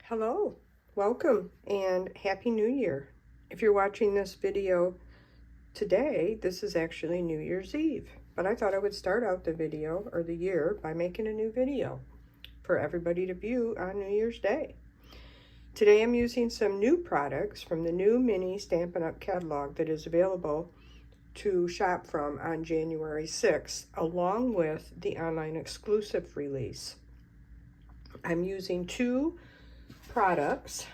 Hello, welcome, and Happy New Year. If you're watching this video today, this is actually New Year's Eve, but I thought I would start out the video or the year by making a new video for everybody to view on New Year's Day. Today I'm using some new products from the new mini Stampin' Up! Catalog that is available to shop from on January 6th, along with the online exclusive release. I'm using two products,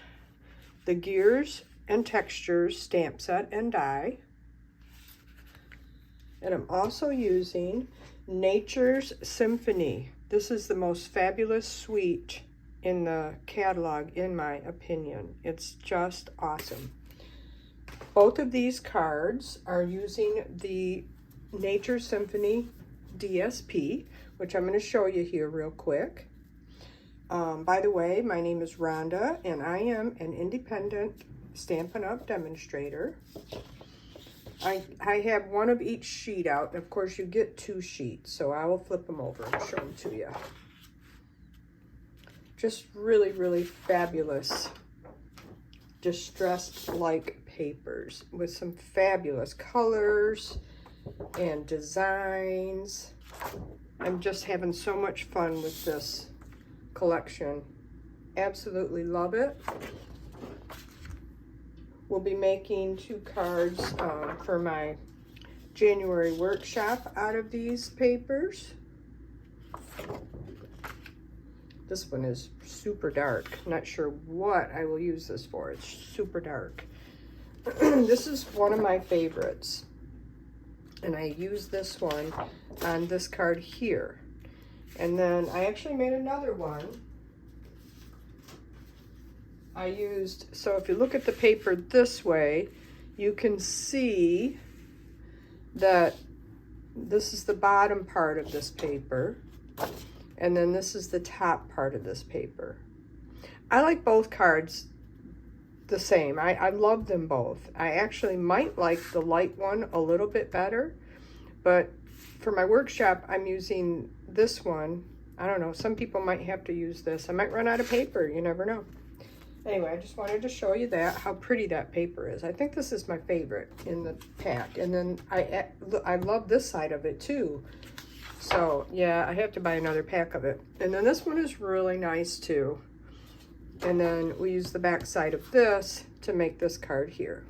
the Gears and Textures stamp set and die, and I'm also using Nature's Symphony. This is the most fabulous suite in the catalog, in my opinion. It's just awesome. Both of these cards are using the Nature's Symphony DSP, which I'm going to show you here real quick. By the way, my name is Rhonda, and I am an independent Stampin' Up! Demonstrator. I have one of each sheet out. Of course, you get two sheets, so I will flip them over and show them to you. Just really, really fabulous distressed-like papers with some fabulous colors and designs. I'm just having so much fun with this collection. Absolutely love it. We'll be making two cards for my January workshop out of these papers. This one is super dark. Not sure what I will use this for. It's super dark. This is one of my favorites, and I use this one on this card here. And then I actually made another one. I used, so if you look at the paper this way, you can see that this is the bottom part of this paper, and then this is the top part of this paper. I like both cards the same. I love them both. I actually might like the light one a little bit better, but for my workshop, I'm using this one. I don't know, some people might have to use this. I might run out of paper, you never know. Anyway, I just wanted to show you that, how pretty that paper is. I think this is my favorite in the pack. And then I love this side of it too. So yeah, I have to buy another pack of it. And then this one is really nice too. And then we use the back side of this to make this card here.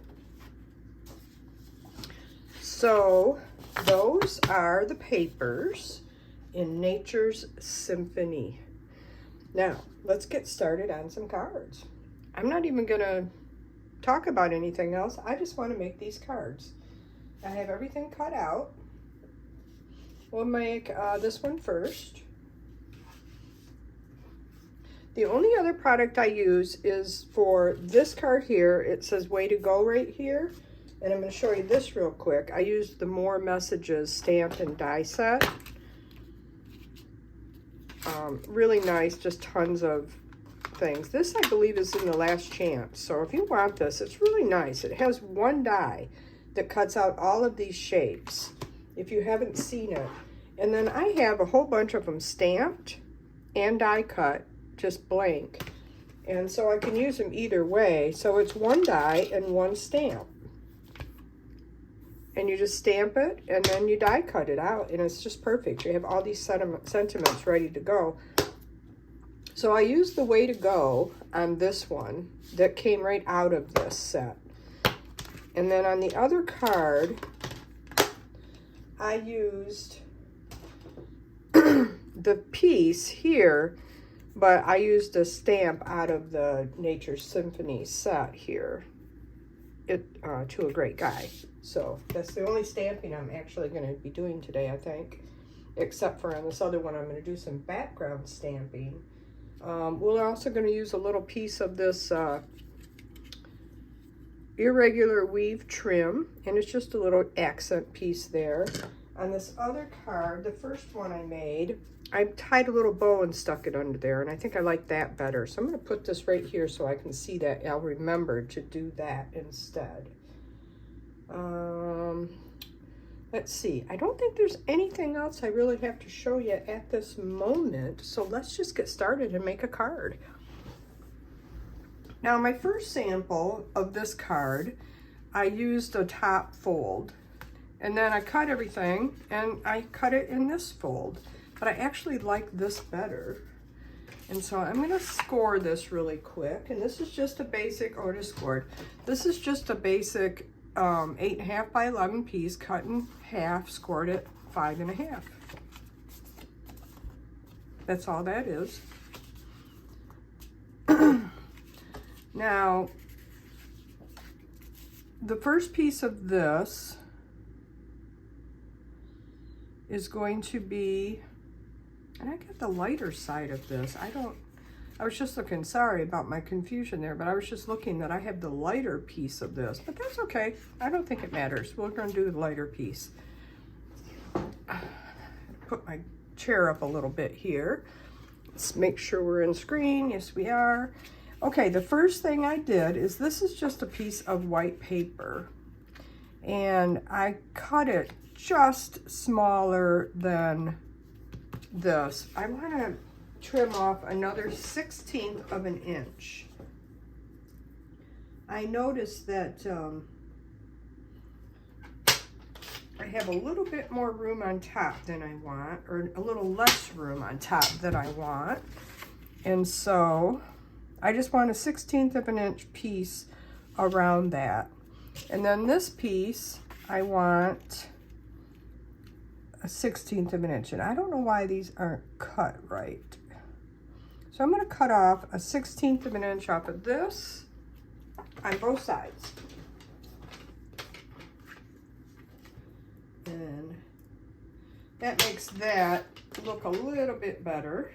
So those are the papers in Nature's Symphony. Now, let's get started on some cards. I'm not even going to talk about anything else. I just want to make these cards. I have everything cut out. We'll make this one first. The only other product I use is for this card here. It says Way to Go right here. And I'm going to show you this real quick. I used the More Messages stamp and die set. Really nice, just tons of things. This, I believe, is in the Last Chance. So if you want this, it's really nice. It has one die that cuts out all of these shapes, if you haven't seen it. And then I have a whole bunch of them stamped and die cut, just blank. And so I can use them either way. So it's one die and one stamp. And you just stamp it, and then you die cut it out, and it's just perfect. You have all these sentiments ready to go. So I used the Way to Go on this one that came right out of this set. And then on the other card, I used the piece here, but I used a stamp out of the Nature's Symphony set here. To a great guy. So that's the only stamping I'm actually going to be doing today, I think, except for on this other one I'm going to do some background stamping. We're also going to use a little piece of this Irregular weave trim, and it's just a little accent piece there. On this other card, the first one I made, I tied a little bow and stuck it under there, and I think I like that better. So I'm going to put this right here so I can see that. I'll remember to do that instead. Let's see. I don't think there's anything else I really have to show you at this moment. So let's just get started and make a card. Now my first sample of this card, I used a top fold, and then I cut everything and I cut it in this fold, but I actually like this better. And so I'm gonna score this really quick, and this is just a basic, oh, it is scored. This is just a basic 8.5 by 11 piece, cut in half, scored at 5.5. That's all that is. Now, the first piece of this is going to be, and I got the lighter side of this. I was just looking, sorry about my confusion there, but I was just looking that I have the lighter piece of this, but that's okay. I don't think it matters. We're gonna do the lighter piece. Put my chair up a little bit here. Let's make sure we're in screen. Yes, we are. Okay, the first thing I did is, this is just a piece of white paper, and I cut it just smaller than this. I want to trim off another 1/16 of an inch. I noticed that I have a little bit more room on top than I want, or a little less room on top than I want, and so I just want a 1/16 of an inch piece around that. And then this piece, I want a 1/16 of an inch, and I don't know why these aren't cut right. So I'm going to cut off a 1/16 of an inch off of this on both sides. And that makes that look a little bit better.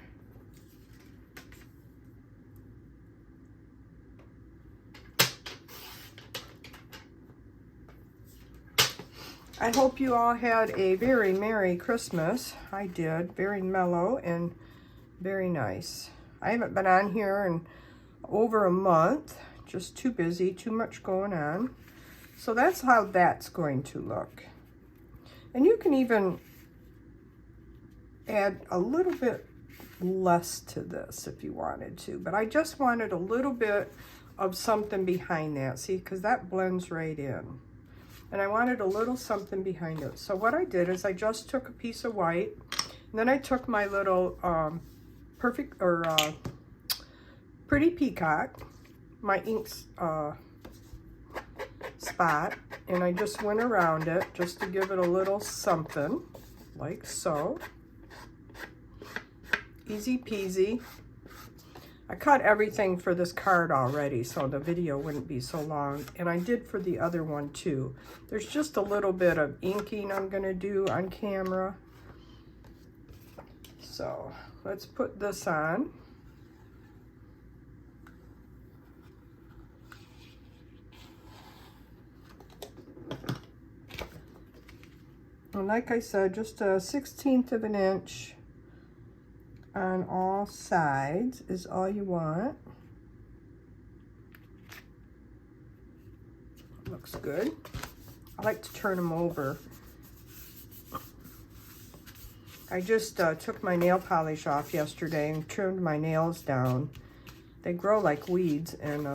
I hope you all had a very Merry Christmas. I did. Very mellow and very nice. I haven't been on here in over a month. Just too busy, too much going on. So that's how that's going to look. And you can even add a little bit less to this if you wanted to. But I just wanted a little bit of something behind that. See, because that blends right in. And I wanted a little something behind it. So what I did is I just took a piece of white, and then I took my little Pretty Peacock, my ink spot, and I just went around it just to give it a little something, like so. Easy peasy. I cut everything for this card already, so the video wouldn't be so long. And I did for the other one too. There's just a little bit of inking I'm gonna do on camera. So let's put this on. And like I said, just a 1/16 of an inch on all sides is all you want. Looks good. I like to turn them over. I just took my nail polish off yesterday and trimmed my nails down. They grow like weeds, and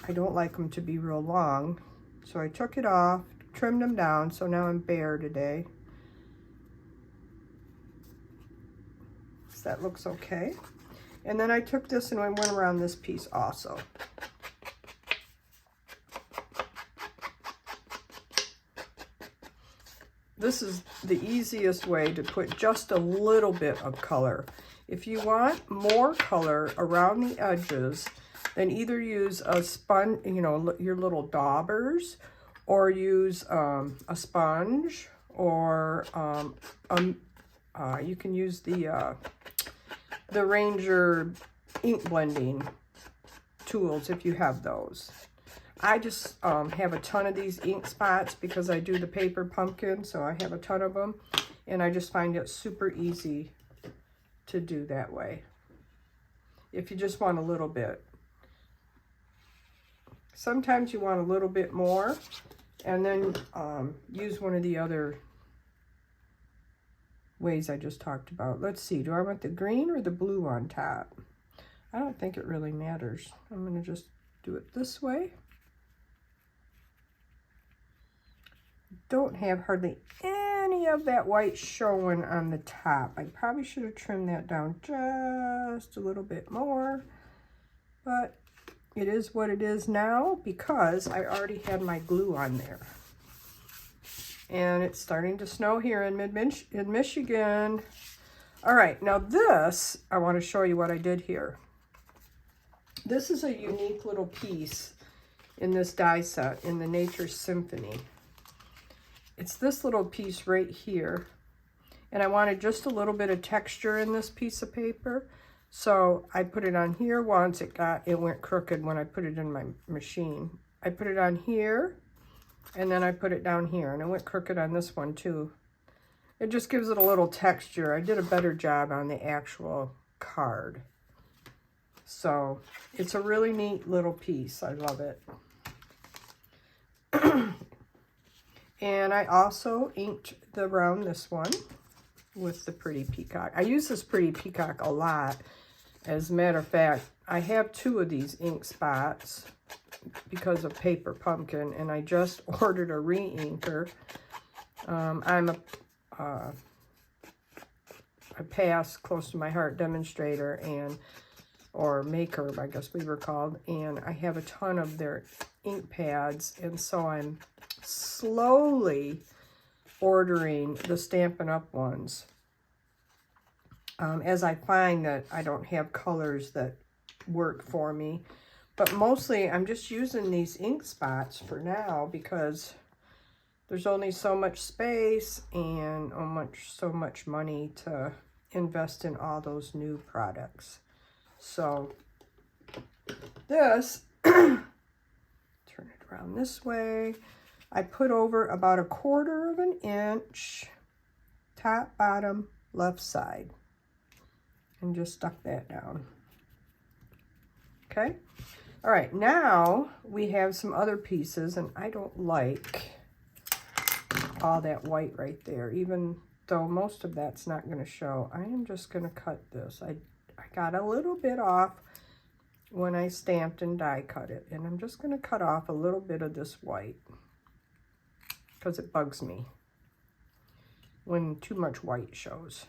I don't like them to be real long. So I took it off, trimmed them down, so now I'm bare today. That looks okay. And then I took this and I went around this piece also. This is the easiest way to put just a little bit of color. If you want more color around the edges, then either use a sponge, you know, your little daubers, or use a sponge, or you can use the Ranger ink blending tools if you have those. I just have a ton of these ink spots because I do the paper pumpkin, so I have a ton of them, and I just find it super easy to do that way. If you just want a little bit. Sometimes you want a little bit more, and then use one of the other ways I just talked about. Let's see, do I want the green or the blue on top? I don't think it really matters. I'm going to just do it this way. Don't have hardly any of that white showing on the top. I probably should have trimmed that down just a little bit more, but it is what it is now because I already had my glue on there. And it's starting to snow here in Michigan. All right, now this, I want to show you what I did here. This is a unique little piece in this die set in the Nature Symphony. It's this little piece right here. And I wanted just a little bit of texture in this piece of paper. So I put it on here once. It went crooked when I put it in my machine. I put it on here, and then I put it down here. And it went crooked on this one too. It just gives it a little texture. I did a better job on the actual card. So it's a really neat little piece. I love it. And I also inked around this one with the Pretty Peacock. I use this Pretty Peacock a lot. As a matter of fact, I have 2 of these ink spots because of Paper Pumpkin, and I just ordered a re-inker. I'm a past close to my heart demonstrator or maker, I guess we were called, and I have a ton of their ink pads, and so I'm slowly ordering the Stampin' Up! Ones as I find that I don't have colors that work for me. But mostly I'm just using these ink spots for now because there's only so much space and so much money to invest in all those new products. So this, turn it around this way. I put over about 1/4 inch, top, bottom, left side, and just stuck that down. Okay. All right, now we have some other pieces, and I don't like all that white right there, even though most of that's not going to show. I am just going to cut this. I got a little bit off when I stamped and die cut it, and I'm just going to cut off a little bit of this white because it bugs me when too much white shows.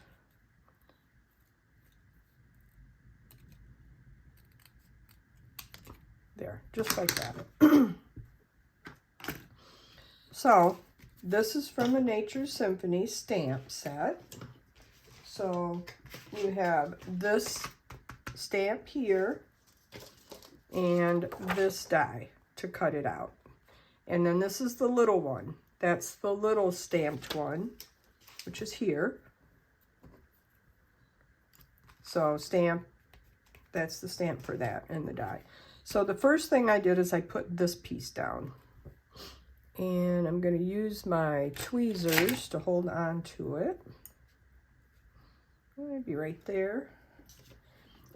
There, just like that. So this is from the Nature Symphony stamp set. So you have this stamp here and this die to cut it out. And then this is the little one. That's the little stamped one, which is here. So stamp, that's the stamp for that and the die. So the first thing I did is I put this piece down. And I'm going to use my tweezers to hold on to it. Maybe right there.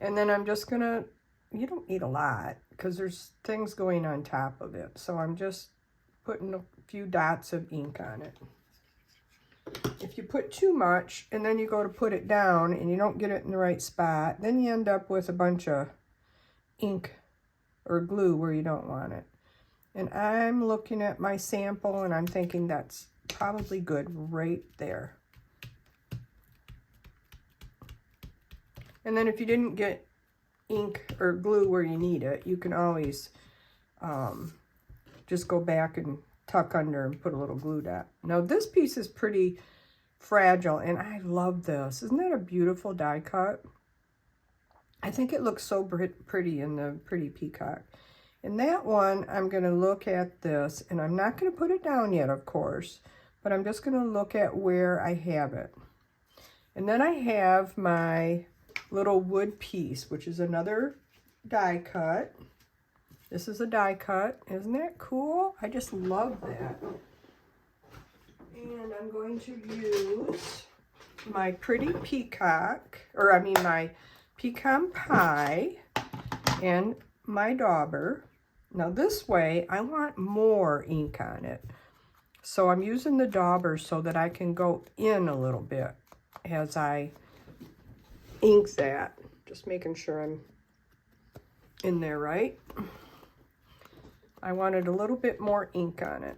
And then I'm just going to, you don't need a lot because there's things going on top of it. So I'm just putting a few dots of ink on it. If you put too much and then you go to put it down and you don't get it in the right spot, then you end up with a bunch of ink or glue where you don't want it. And I'm looking at my sample and I'm thinking that's probably good right there. And then if you didn't get ink or glue where you need it, you can always just go back and tuck under and put a little glue dot. Now this piece is pretty fragile and I love this. Isn't that a beautiful die cut? I think it looks so pretty in the Pretty Peacock. And that one, I'm going to look at this, and I'm not going to put it down yet, of course, but I'm just going to look at where I have it. And then I have my little wood piece, which is another die cut. This is a die cut. Isn't that cool? I just love that. And I'm going to use my Pretty Peacock, or I mean my pecan pie and my dauber. Now this way I want more ink on it, so I'm using the dauber so that I can go in a little bit as I ink that, just making sure I'm in there right. I wanted a little bit more ink on it.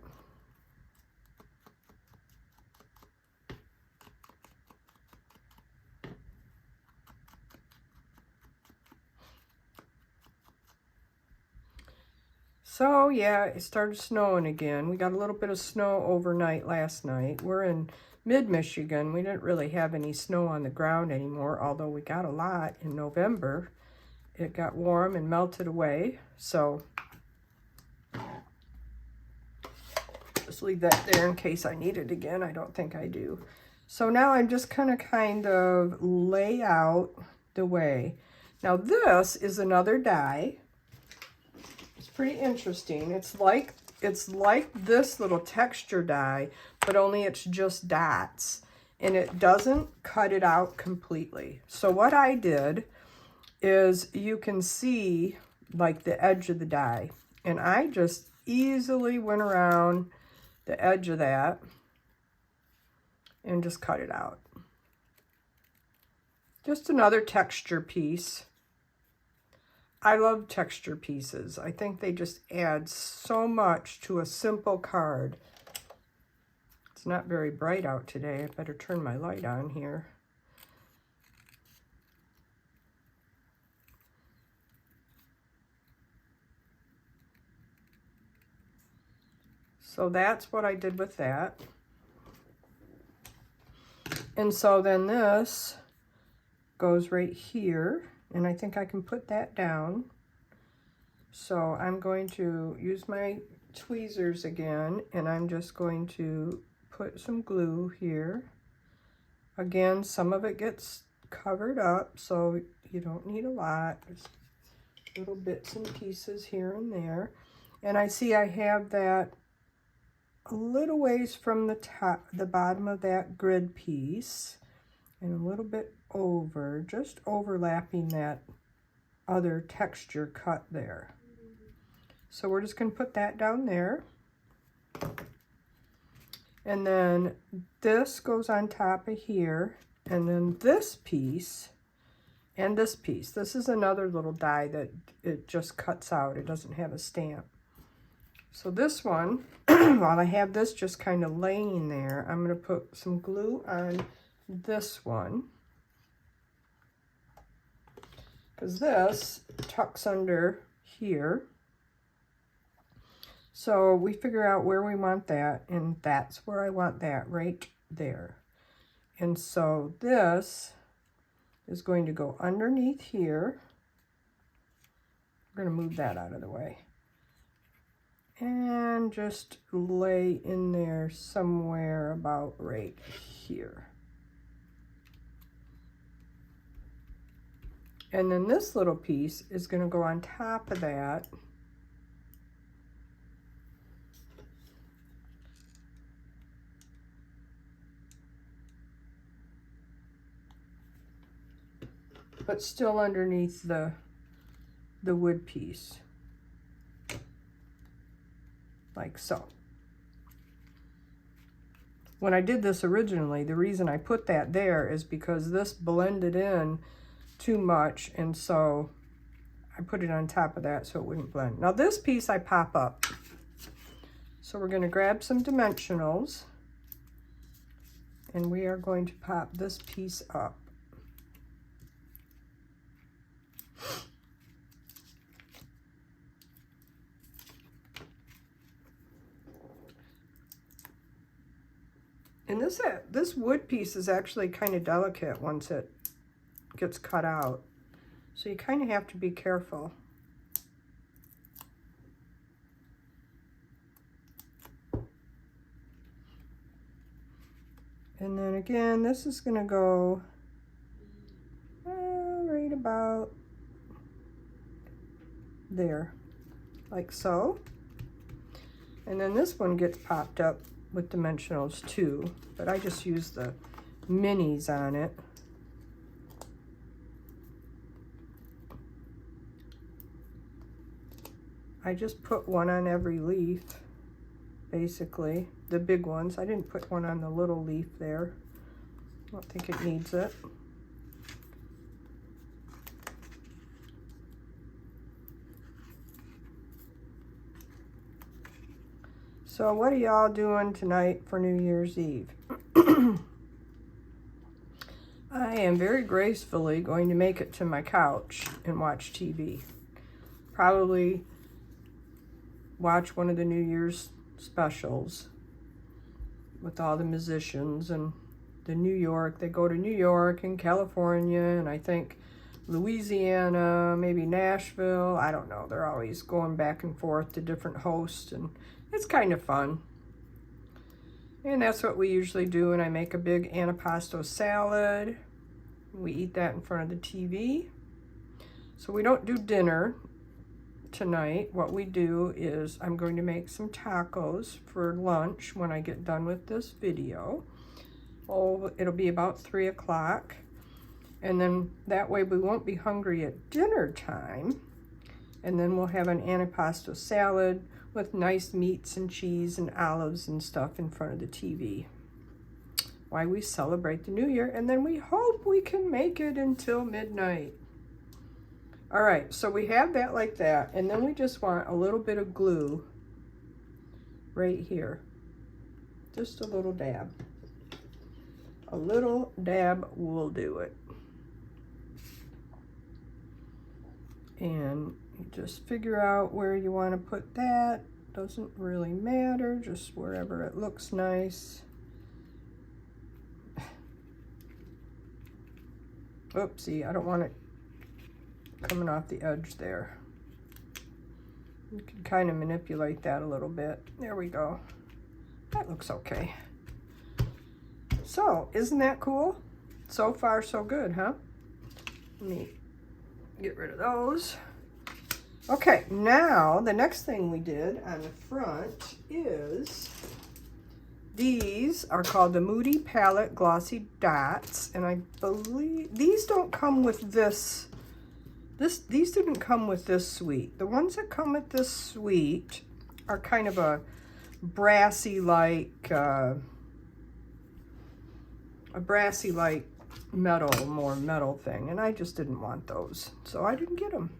So yeah, it started snowing again. We got a little bit of snow overnight last night. We're in mid-Michigan. We didn't really have any snow on the ground anymore, although we got a lot in November. It got warm and melted away, so just leave that there in case I need it again. I don't think I do. So now I'm just kind of lay out the way. Now this is another die. It's pretty interesting. It's like this little texture die, but only it's just dots, and it doesn't cut it out completely. So what I did is, you can see like the edge of the die, and I just easily went around the edge of that and just cut it out. Just another texture piece. I love texture pieces. I think they just add so much to a simple card. It's not very bright out today. I better turn my light on here. So that's what I did with that. And so then this goes right here. And I think I can put that down. So I'm going to use my tweezers again, and I'm just going to put some glue here. Again, some of it gets covered up, so you don't need a lot. Just little bits and pieces here and there. And I see I have that a little ways from the top, the bottom of that grid piece, and a little bit over, just overlapping that other texture cut there. So we're just going to put that down there. And then this goes on top of here, and then this piece and this piece. This is another little die that it just cuts out. It doesn't have a stamp. So this one, while I have this just kind of laying there, I'm going to put some glue on this one, because this tucks under here. So we figure out where we want that, and that's where I want that, right there. And so this is going to go underneath here. We're going to move that out of the way. And just lay in there somewhere about right here. And then this little piece is going to go on top of that. But still underneath the wood piece. Like so. When I did this originally, the reason I put that there is because this blended in too much, and so I put it on top of that so it wouldn't blend. Now this piece I pop up. So we're going to grab some dimensionals, and we are going to pop this piece up. And this wood piece is actually kind of delicate once it gets cut out. So you kind of have to be careful. And then again, this is going to go right about there, like so. And then this one gets popped up with dimensionals too, but I just use the minis on it. I just put one on every leaf, basically, the big ones. I didn't put one on the little leaf there. I don't think it needs it. So what are y'all doing tonight for New Year's Eve? I am very gracefully going to make it to my couch and watch TV. Probably watch one of the New Year's specials with all the musicians and the New York. They go to New York and California and I think Louisiana, maybe Nashville. I don't know. They're always going back and forth to different hosts and it's kind of fun. And that's what we usually do. And I make a big antipasto salad. We eat that in front of the TV. So we don't do dinner tonight. What we do is I'm going to make some tacos for lunch when I get done with this video. Oh, it'll be about 3 o'clock. And then that way we won't be hungry at dinner time. And then we'll have an antipasto salad with nice meats and cheese and olives and stuff in front of the TV. Why we celebrate the New Year, and then we hope we can make it until midnight. All right, so we have that like that, and then we just want a little bit of glue right here. Just a little dab. A little dab will do it. And you just figure out where you want to put that. Doesn't really matter, just wherever it looks nice. Oopsie, I don't want it coming off the edge there. You can kind of manipulate that a little bit. There we go. That looks okay. So, isn't that cool? So far, so good, huh? Let me get rid of those. Okay, now the next thing we did on the front is these are called the Moody Palette Glossy Dots, and I believe these don't come with this. These didn't come with this suite. The ones that come with this suite are kind of a brassy-like, metal, more metal thing, and I just didn't want those, so I didn't get them.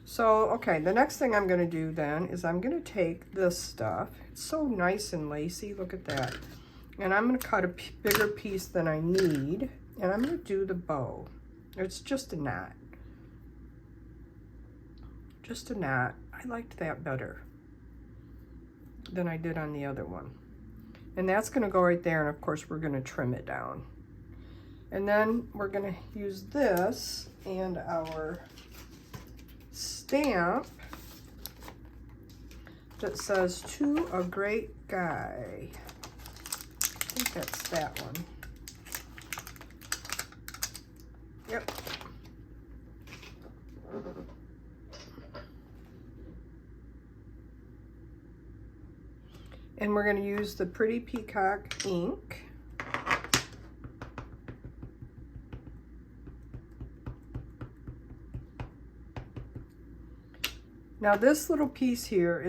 So, okay, the next thing I'm going to do then is I'm going to take this stuff. It's so nice and lacy. Look at that. And I'm going to cut a bigger piece than I need. And I'm going to do the bow. It's just a knot. Just a knot. I liked that better than I did on the other one. And that's going to go right there. And, of course, we're going to trim it down. And then we're going to use this and our stamp that says "To a Great Guy." I think that's that one. Yep. And we're going to use the Pretty Peacock ink. Now this little piece here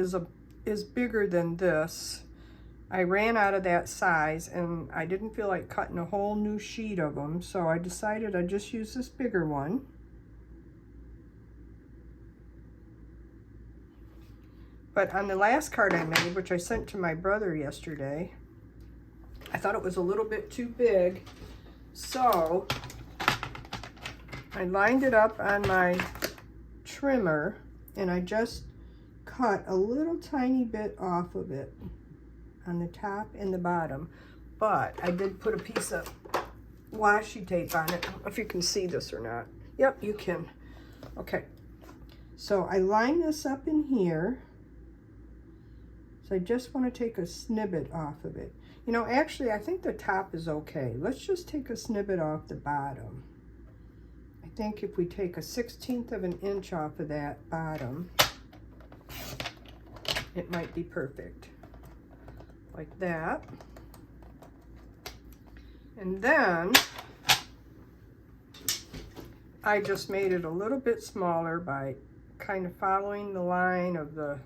is bigger than this. I ran out of that size and I didn't feel like cutting a whole new sheet of them, so I decided I'd just use this bigger one. But on the last card I made, which I sent to my brother yesterday, I thought it was a little bit too big, so I lined it up on my trimmer and I just cut a little tiny bit off of it on the top and the bottom. But I did put a piece of washi tape on it. I don't know if you can see this or not. Yep, you can. Okay, so I line this up in here. So I just want to take a snippet off of it. You know, actually, I think the top is okay. Let's just take a snippet off the bottom. I think if we take a 1/16 of an inch off of that bottom, it might be perfect. Like that. And then I just made it a little bit smaller by kind of following the line of the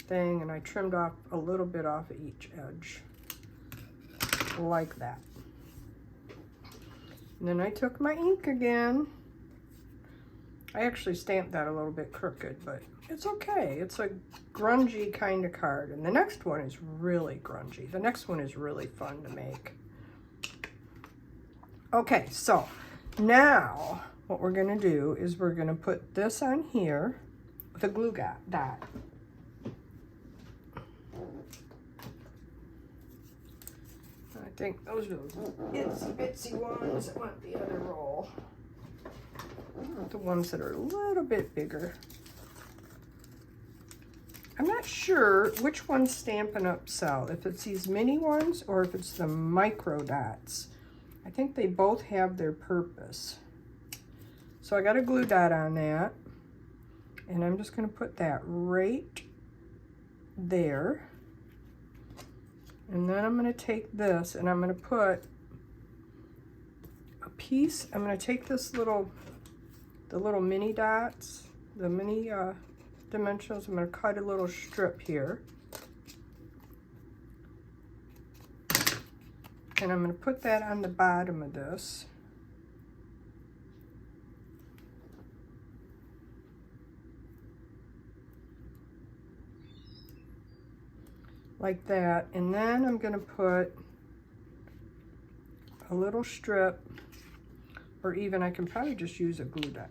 thing, and I trimmed off a little bit off of each edge. Like that. And then I took my ink again I actually stamped that a little bit crooked, but it's okay. It's a grungy kind of card. And the next one is really grungy. The next one is really fun to make. Okay, so now what we're gonna do is we're gonna put this on here with a glue dot. I think those are the itsy bitsy ones. I want the other roll. The ones that are a little bit bigger. I'm not sure which one's Stampin' Up! Sell, if it's these mini ones or if it's the micro dots. I think they both have their purpose. So I got a glue dot on that, and I'm just going to put that right there. And then I'm going to take this and I'm going to put a piece. I'm going to take this the little mini dots, the mini dimensionals. I'm going to cut a little strip here. And I'm going to put that on the bottom of this. Like that. And then I'm going to put a little strip, or even I can probably just use a glue dot,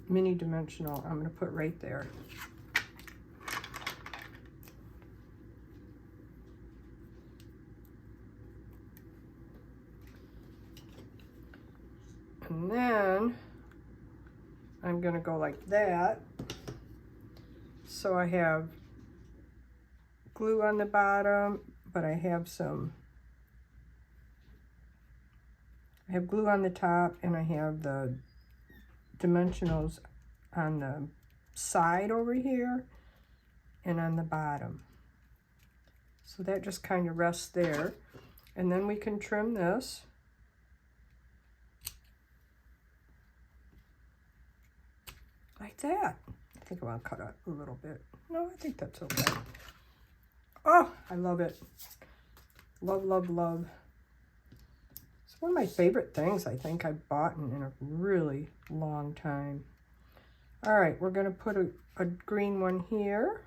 mini dimensional. I'm going to put right there. And then I'm going to go like that. So I have glue on the bottom, but I have glue on the top, and I have the dimensionals on the side over here and on the bottom. So that just kind of rests there. And then we can trim this. Like that. I think I want to cut it a little bit. No, I think that's okay. Oh, I love it. Love, love, love. It's one of my favorite things I think I've bought in a really long time. All right, we're going to put a green one here.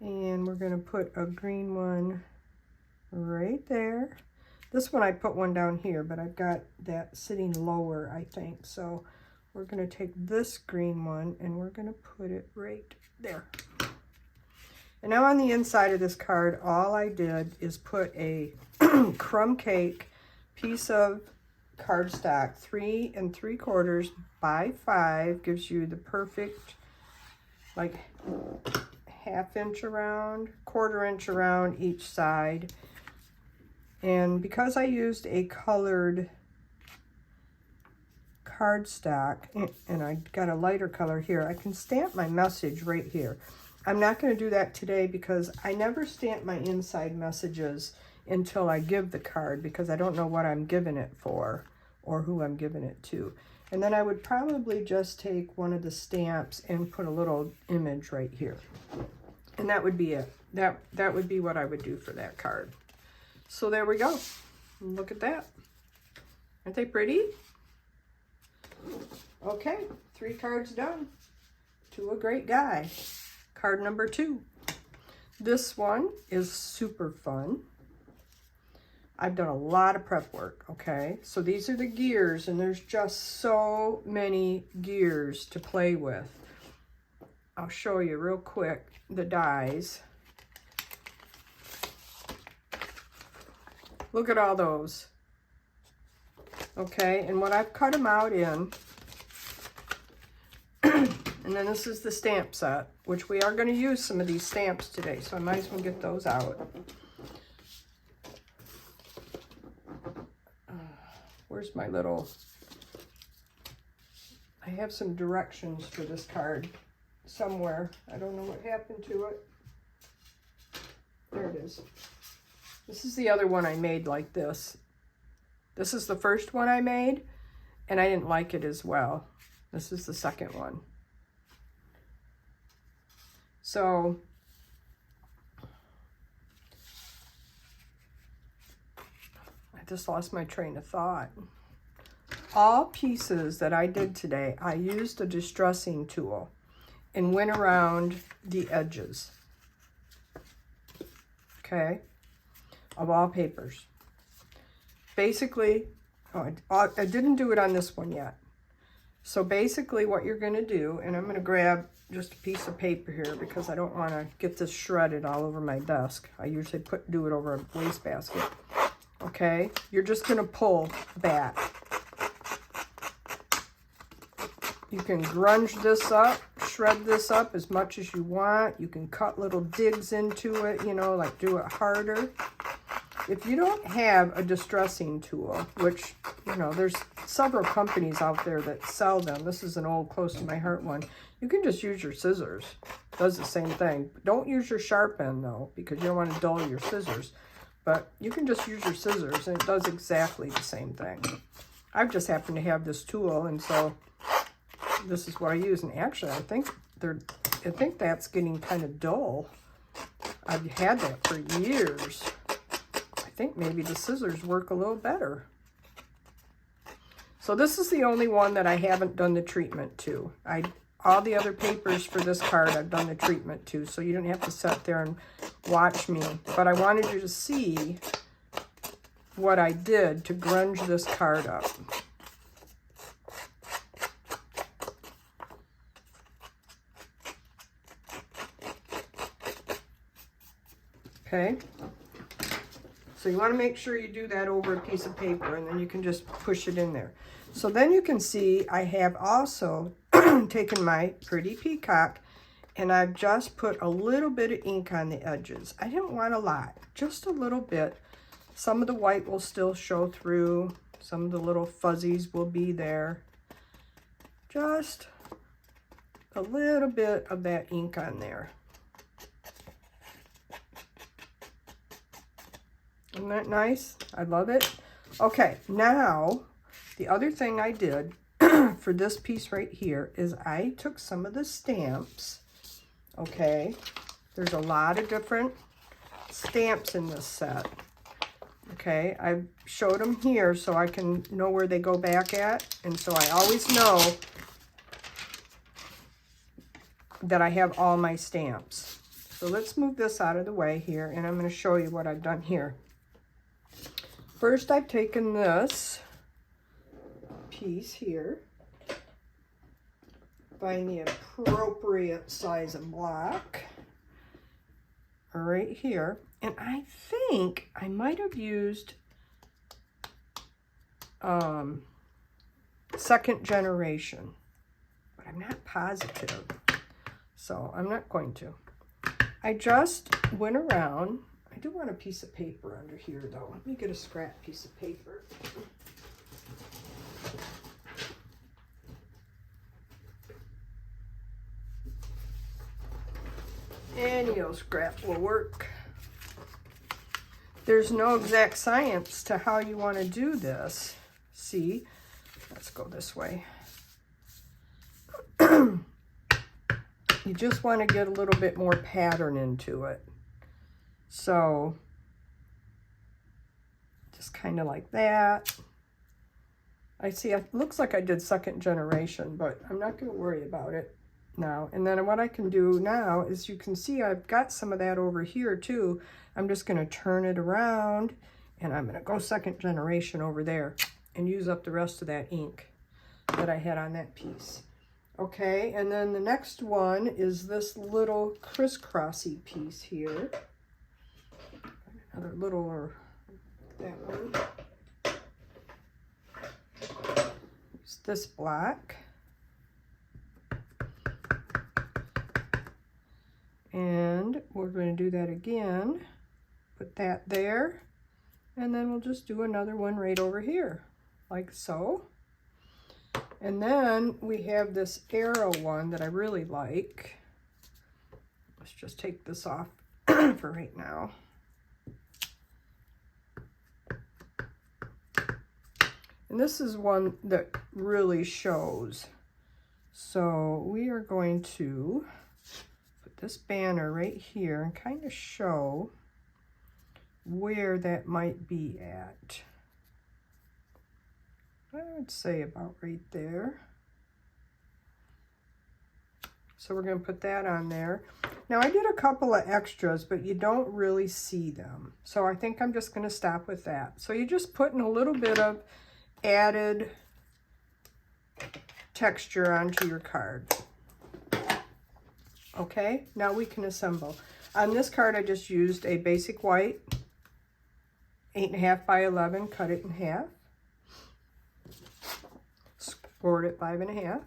And we're going to put a green one right there. This one I put one down here, but I've got that sitting lower, I think. So we're going to take this green one and we're going to put it right there. And now on the inside of this card, all I did is put a crumb cake piece of cardstock, 3 3/4 by 5, gives you the perfect, like, 1/2 inch around, 1/4 inch around each side. And because I used a colored cardstock, and I got a lighter color here, I can stamp my message right here. I'm not going to do that today because I never stamp my inside messages until I give the card, because I don't know what I'm giving it for or who I'm giving it to. And then I would probably just take one of the stamps and put a little image right here. And that would be it. That would be what I would do for that card. So there we go. Look at that. Aren't they pretty? Okay, 3 cards done. To a great guy. Card number 2. This one is super fun. I've done a lot of prep work, okay? So these are the gears, and there's just so many gears to play with. I'll show you real quick the dies. Look at all those. Okay, and what I've cut them out in, and then this is the stamp set, which we are going to use some of these stamps today, so I might as well get those out. Where's my little... I have some directions for this card somewhere. I don't know what happened to it. There it is. This is the other one I made like this. This is the first one I made, and I didn't like it as well. This is the second one. So, I just lost my train of thought. all pieces that I did today, I used a distressing tool and went around the edges, okay, of all papers. Basically, I didn't do it on this one yet. So basically what you're gonna do, and I'm gonna grab just a piece of paper here because I don't wanna get this shredded all over my desk. I usually do it over a wastebasket. Okay, you're just gonna pull back. You can grunge this up, shred this up as much as you want. You can cut little digs into it, you know, like do it harder. If you don't have a distressing tool, which, you know, there's several companies out there that sell them. This is an old close to my heart one. You can just use your scissors. It does the same thing. Don't use your sharp end though, because you don't want to dull your scissors. But you can just use your scissors and it does exactly the same thing. I've just happened to have this tool, and so this is what I use. And actually, I think that's getting kind of dull. I've had that for years. I think maybe the scissors work a little better. So this is the only one that I haven't done the treatment to. All the other papers for this card I've done the treatment to, so you don't have to sit there and watch me. But I wanted you to see what I did to grunge this card up. Okay. So you want to make sure you do that over a piece of paper, and then you can just push it in there. So then you can see I have also taken my pretty peacock, and I've just put a little bit of ink on the edges. I didn't want a lot, just a little bit. Some of the white will still show through. Some of the little fuzzies will be there. Just a little bit of that ink on there. Isn't that nice? I love it. Okay, now the other thing I did for this piece right here is I took some of the stamps. Okay, there's a lot of different stamps in this set. Okay, I showed them here so I can know where they go back at, and so I always know that I have all my stamps. So let's move this out of the way here, and I'm going to show you what I've done here. First, I've taken this piece here, find the appropriate size of block right here, and I think I might have used second generation, but I'm not positive, so I'm not going to. I just went around. I do want a piece of paper under here, though. Let me get a scrap piece of paper. Any old scrap will work. There's no exact science to how you want to do this. See? Let's go this way. You just want to get a little bit more pattern into it. So, just kind of like that. I see, it looks like I did second generation, but I'm not going to worry about it now. And then what I can do now is you can see I've got some of that over here too. I'm just going to turn it around, and I'm going to go second generation over there and use up the rest of that ink that I had on that piece. Okay, and then the next one is this little crisscrossy piece here. Another little, or that one. Use this black. And we're going to do that again. Put that there. And then we'll just do another one right over here, like so. And then we have this arrow one that I really like. Let's just take this off for right now. And this is one that really shows. So we are going to put this banner right here and kind of show where that might be at. I would say about right there. So we're going to put that on there. Now I did a couple of extras, but you don't really see them. So I think I'm just going to stop with that. So you're just putting a little bit of added texture onto your card. Okay, now we can assemble. On this card I just used a basic white, 8.5 by 11, cut it in half. Scored it 5.5.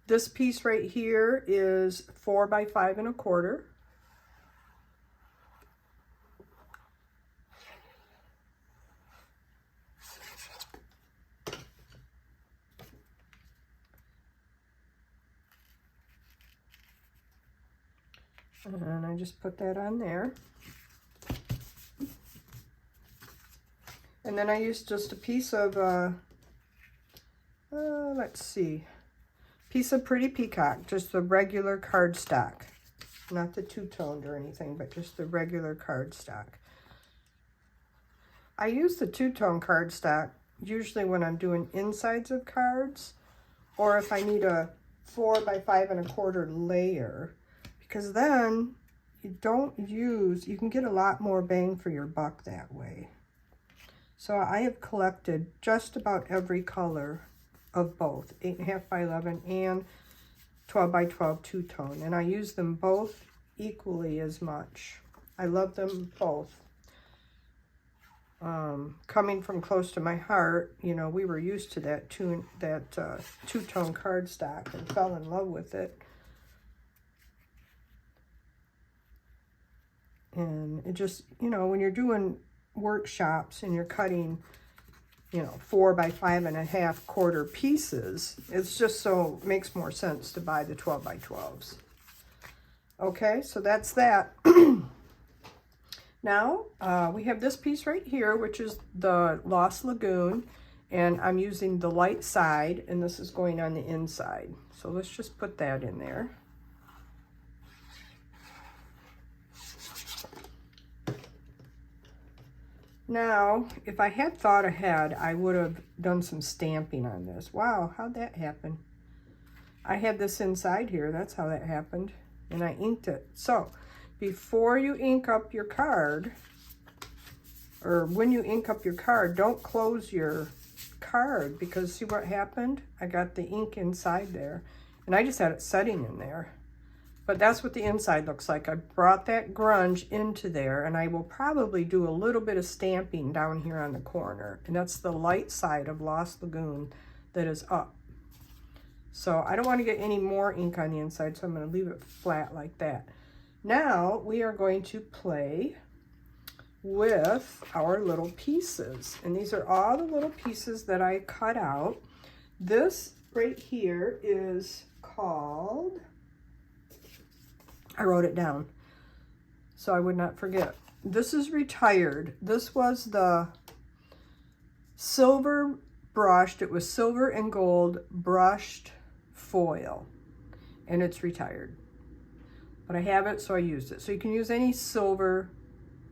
This piece right here is 4 by 5.25. And I just put that on there. And then I used just a piece of, let's see, piece of Pretty Peacock, just the regular cardstock. Not the two-toned or anything, but just the regular cardstock. I use the two-tone cardstock usually when I'm doing insides of cards, or if I need a 4 by 5.25 layer, because then you can get a lot more bang for your buck that way. So I have collected just about every color of both 8.5 by 11 and 12 by 12 two-tone, and I use them both equally as much. I love them both. Coming from close to my heart, you know, we were used to that two-tone cardstock and fell in love with it. And it just, you know, when you're doing workshops and you're cutting, you know, 4 by 5.25 pieces, it's just so, makes more sense to buy the 12 by 12s. Okay, so that's that. Now, we have this piece right here, which is the Lost Lagoon, and I'm using the light side, and this is going on the inside. So let's just put that in there. Now, if I had thought ahead, I would have done some stamping on this. Wow, how'd that happen? I had this inside here, that's how that happened, and I inked it. So, before you ink up your card, or when you ink up your card, don't close your card, because see what happened? I got the ink inside there, and I just had it setting in there. But that's what the inside looks like. I brought that grunge into there, and I will probably do a little bit of stamping down here on the corner. And that's the light side of Lost Lagoon that is up. So I don't want to get any more ink on the inside, so I'm going to leave it flat like that. Now we are going to play with our little pieces. And these are all the little pieces that I cut out. This right here is called... I wrote it down so I would not forget. This is Retired. This was the silver brushed. It was silver and gold brushed foil, and it's Retired. But I have it, so I used it. So you can use any silver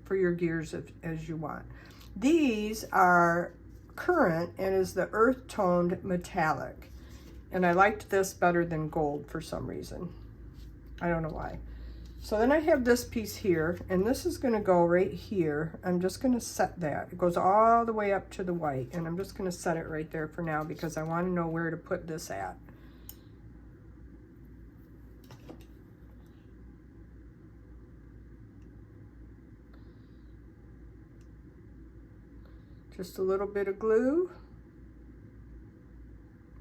for your gears as you want. These are Current and is the earth toned metallic. And I liked this better than gold for some reason. I don't know why. So then I have this piece here, and this is going to go right here. I'm just going to set that. It goes all the way up to the white, and I'm just going to set it right there for now because I want to know where to put this at. Just a little bit of glue.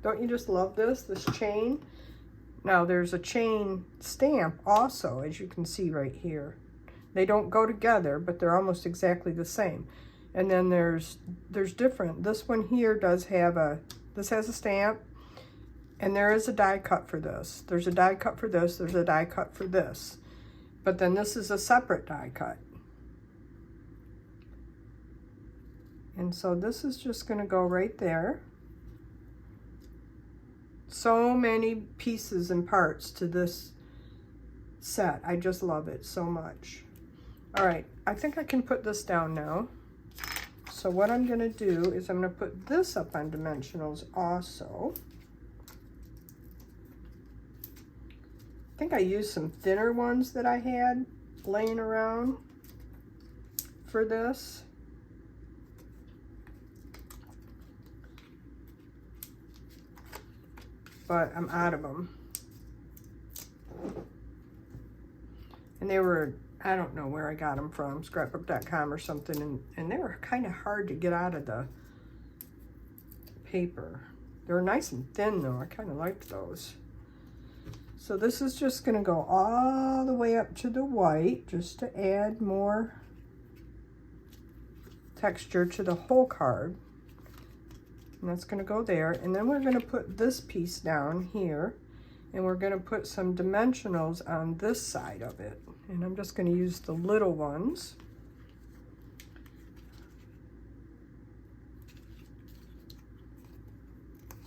Don't you just love this chain? Now there's a chain stamp also, as you can see right here. They don't go together, but they're almost exactly the same. And then there's different. This one here does have this has a stamp, and there is a die cut for this. There's a die cut for this, there's a die cut for this. But then this is a separate die cut. And so this is just gonna go right there. So many pieces and parts to this set. I just love it so much. All right, I think I can put this down now. So what I'm going to do is I'm going to put this up on dimensionals also. I think I used some thinner ones that I had laying around for this. But I'm out of them. And they were, I don't know where I got them from, scrapbook.com or something, and they were kind of hard to get out of the paper. They were nice and thin though, I kind of liked those. So this is just going to go all the way up to the white, just to add more texture to the whole card. And that's going to go there. And then we're going to put this piece down here, and we're going to put some dimensionals on this side of it. And I'm just going to use the little ones.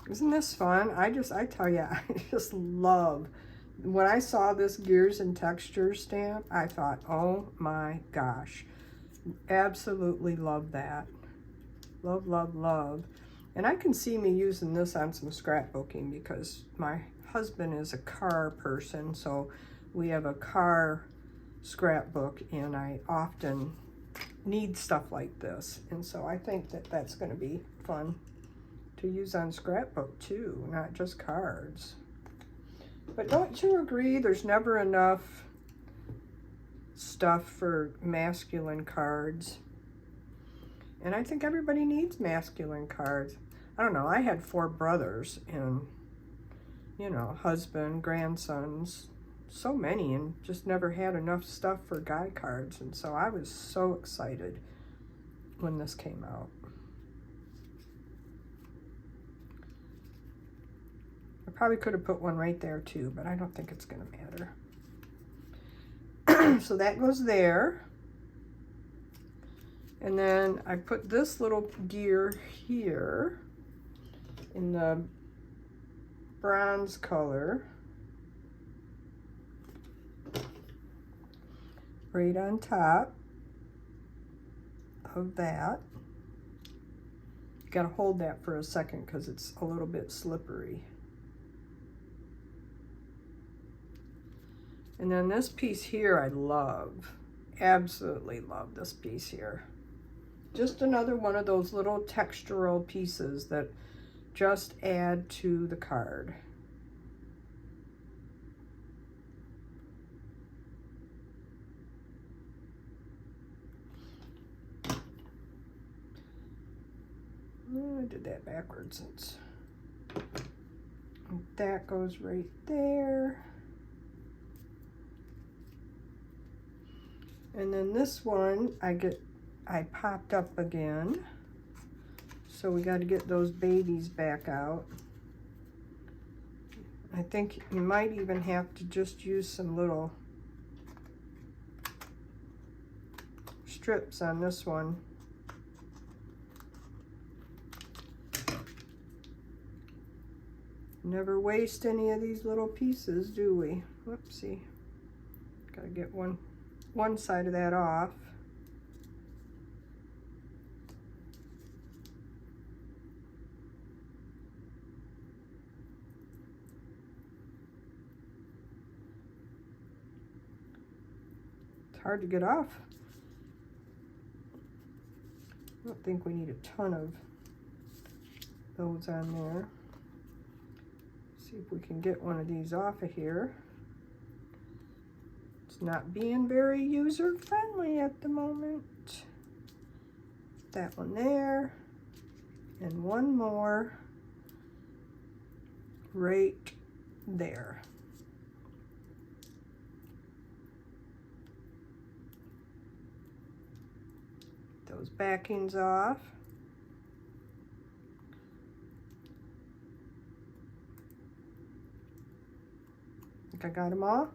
Isn't this fun? I tell you, I just love, when I saw this Gears and Textures stamp, I thought, oh my gosh, absolutely love that. Love, love, love. And I can see me using this on some scrapbooking because my husband is a car person, so we have a car scrapbook, and I often need stuff like this. And so I think that that's going to be fun to use on scrapbook too, not just cards. But don't you agree there's never enough stuff for masculine cards? And I think everybody needs masculine cards. I don't know, I had 4 brothers and, you know, husband, grandsons, so many, and just never had enough stuff for guy cards. And so I was so excited when this came out. I probably could have put one right there too, but I don't think it's going to matter. So that goes there. And then I put this little gear here in the bronze color, right on top of that. You gotta hold that for a second because it's a little bit slippery. And then this piece here I love, absolutely love this piece here. Just another one of those little textural pieces that just add to the card. I did that backwards. That goes right there. And then this one, I popped up again. So we got to get those babies back out. I think you might even have to just use some little strips on this one. Never waste any of these little pieces, do we? Whoopsie. Gotta get one side of that off. It's hard to get off. I don't think we need a ton of those on there. See if we can get one of these off of here. It's not being very user-friendly at the moment. That one there, and one more right there. Those backings off. I think I got them all.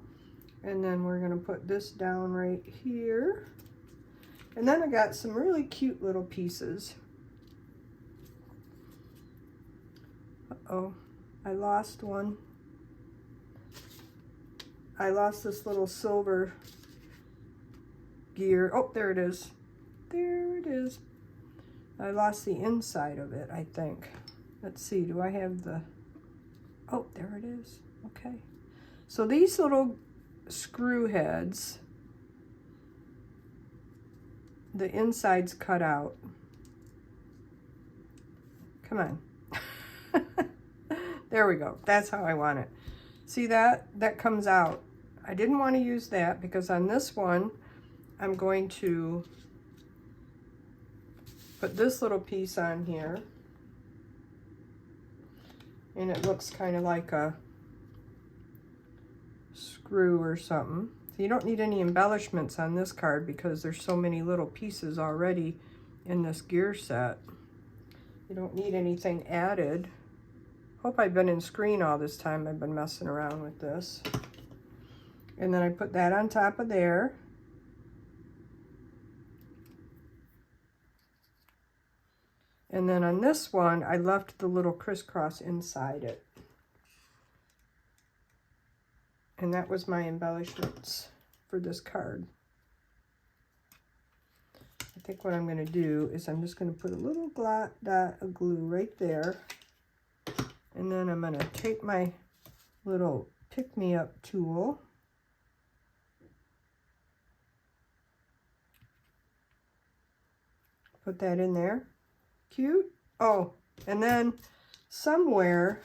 And then we're going to put this down right here. And then I got some really cute little pieces. Uh-oh, I lost one. I lost this little silver gear. Oh, there it is. There it is. I lost the inside of it, I think. Let's see, do I have the, oh, there it is. Okay. So these little screw heads, the inside's cut out. Come on. There we go. That's how I want it. See that? That comes out. I didn't want to use that because on this one, I'm going to put this little piece on here. And it looks kind of like a screw or something. So you don't need any embellishments on this card because there's so many little pieces already in this gear set. You don't need anything added. Hope I've been in screen all this time. I've been messing around with this. And then I put that on top of there. And then on this one, I left the little crisscross inside it. And that was my embellishments for this card. I think what I'm going to do is I'm just going to put a little dot of glue right there. And then I'm going to take my little pick-me-up tool. Put that in there. Cute. Oh, and then somewhere,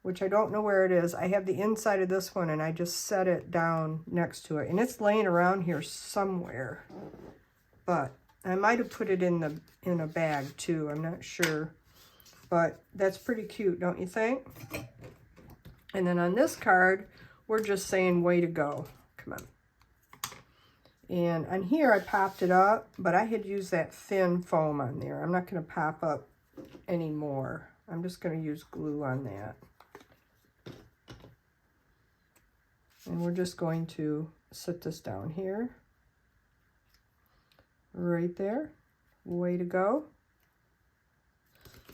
which I don't know where it is, I have the inside of this one and I just set it down next to it. And it's laying around here somewhere. But I might have put it in a bag too. I'm not sure. But that's pretty cute, don't you think? And then on this card, we're just saying, way to go. Come on. And on here, I popped it up, but I had used that thin foam on there. I'm not going to pop up anymore. I'm just going to use glue on that. And we're just going to sit this down here. Right there. Way to go.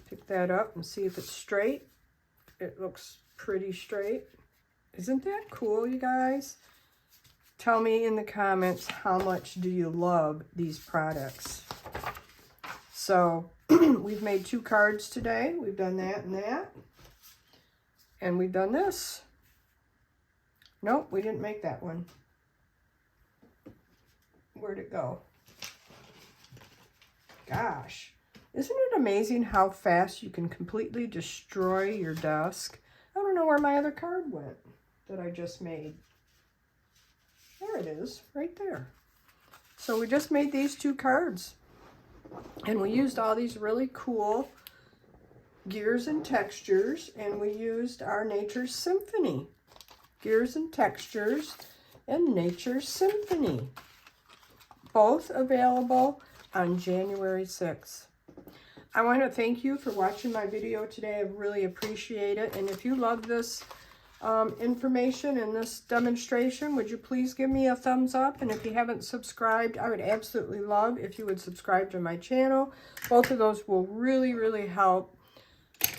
Pick that up and see if it's straight. It looks pretty straight. Isn't that cool, you guys? Tell me in the comments how much do you love these products. So we've made 2 cards today. We've done that and that. And we've done this. Nope, we didn't make that one. Where'd it go? Gosh. Isn't it amazing how fast you can completely destroy your desk? I don't know where my other card went that I just made. There it is, right there. So we just made these 2 cards. And we used all these really cool gears and textures. And we used our Nature's Symphony. Gears and Textures and Nature's Symphony. Both available on January 6th. I want to thank you for watching my video today. I really appreciate it. And if you love this information and this demonstration, would you please give me a thumbs up? And if you haven't subscribed, I would absolutely love if you would subscribe to my channel. Both of those will really, really help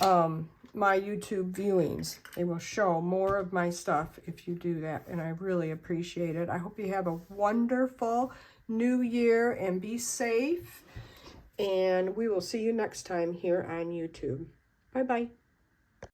my YouTube viewings. They will show more of my stuff if you do that, and I really appreciate it. I hope you have a wonderful new year and be safe. And we will see you next time here on YouTube. Bye-bye.